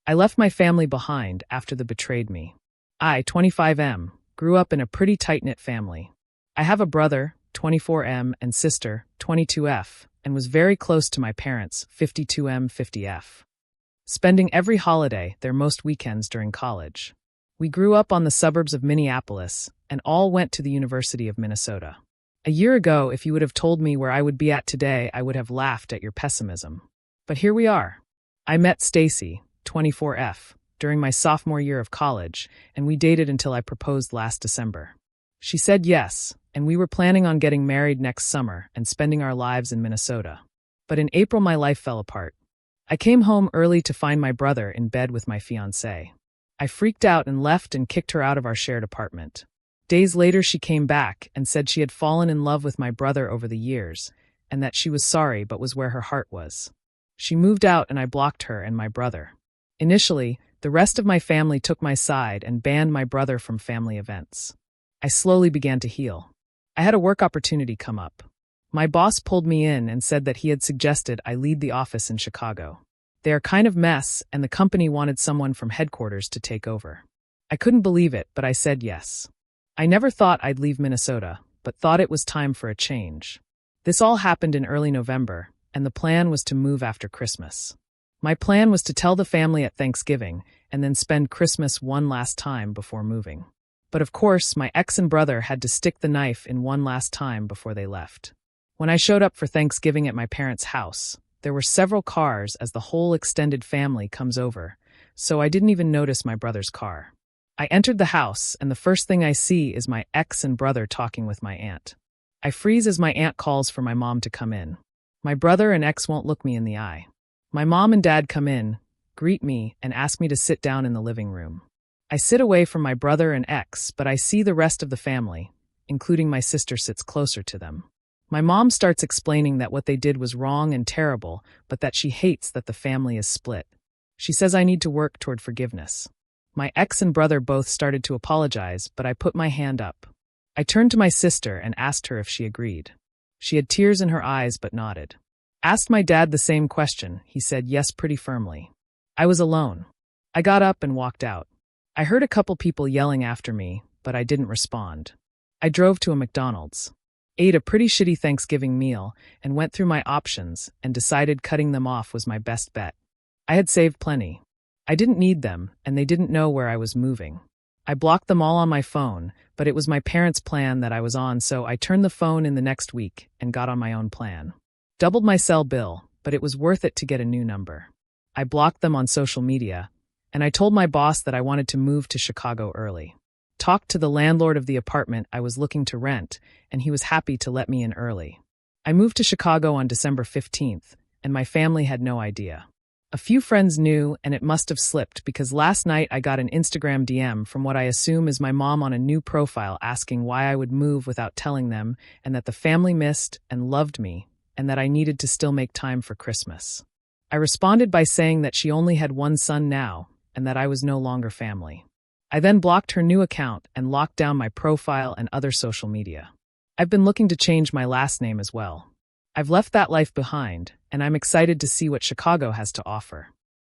I left my family behind after they betrayed me. I, 25M, grew up in a pretty tight-knit family. I have a brother, 24M, and sister, 22F, and was very close to my parents, 52M, 50F. Spending every holiday, their most weekends during college. We grew up on the suburbs of Minneapolis, and all went to the University of Minnesota. A year ago, if you would have told me where I would be at today, I would have laughed at your pessimism. But here we are. I met Stacy, 24F, during my sophomore year of college, and we dated until I proposed last December. She said yes, and we were planning on getting married next summer and spending our lives in Minnesota. But in April, my life fell apart. I came home early to find my brother in bed with my fiancé. I freaked out and left and kicked her out of our shared apartment. Days later, she came back and said she had fallen in love with my brother over the years, and that she was sorry but was where her heart was. She moved out and I blocked her and my brother. Initially, the rest of my family took my side and banned my brother from family events. I slowly began to heal. I had a work opportunity come up. My boss pulled me in and said that he had suggested I lead the office in Chicago. They are kind of mess, and the company wanted someone from headquarters to take over. I couldn't believe it, but I said yes. I never thought I'd leave Minnesota, but thought it was time for a change. This all happened in early November, and the plan was to move after Christmas. My plan was to tell the family at Thanksgiving and then spend Christmas one last time before moving. But of course, my ex and brother had to stick the knife in one last time before they left. When I showed up for Thanksgiving at my parents' house, there were several cars as the whole extended family comes over, so I didn't even notice my brother's car. I entered the house, and the first thing I see is my ex and brother talking with my aunt. I freeze as my aunt calls for my mom to come in. My brother and ex won't look me in the eye. My mom and dad come in, greet me, and ask me to sit down in the living room. I sit away from my brother and ex, but I see the rest of the family, including my sister, sits closer to them. My mom starts explaining that what they did was wrong and terrible, but that she hates that the family is split. She says I need to work toward forgiveness. My ex and brother both started to apologize, but I put my hand up. I turned to my sister and asked her if she agreed. She had tears in her eyes but nodded. Asked my dad the same question. He said yes pretty firmly. I was alone. I got up and walked out. I heard a couple people yelling after me, but I didn't respond. I drove to a McDonald's, ate a pretty shitty Thanksgiving meal, and went through my options and decided cutting them off was my best bet. I had saved plenty. I didn't need them, and they didn't know where I was moving. I blocked them all on my phone, but it was my parents' plan that I was on, so I turned the phone in the next week and got on my own plan. Doubled my cell bill, but it was worth it to get a new number. I blocked them on social media, and I told my boss that I wanted to move to Chicago early. Talked to the landlord of the apartment I was looking to rent, and he was happy to let me in early. I moved to Chicago on December 15th, and my family had no idea. A few friends knew, and it must have slipped because last night I got an Instagram DM from what I assume is my mom on a new profile asking why I would move without telling them, and that the family missed and loved me, and that I needed to still make time for Christmas. I responded by saying that she only had one son now, and that I was no longer family. I then blocked her new account and locked down my profile and other social media. I've been looking to change my last name as well. I've left that life behind, and I'm excited to see what Chicago has to offer.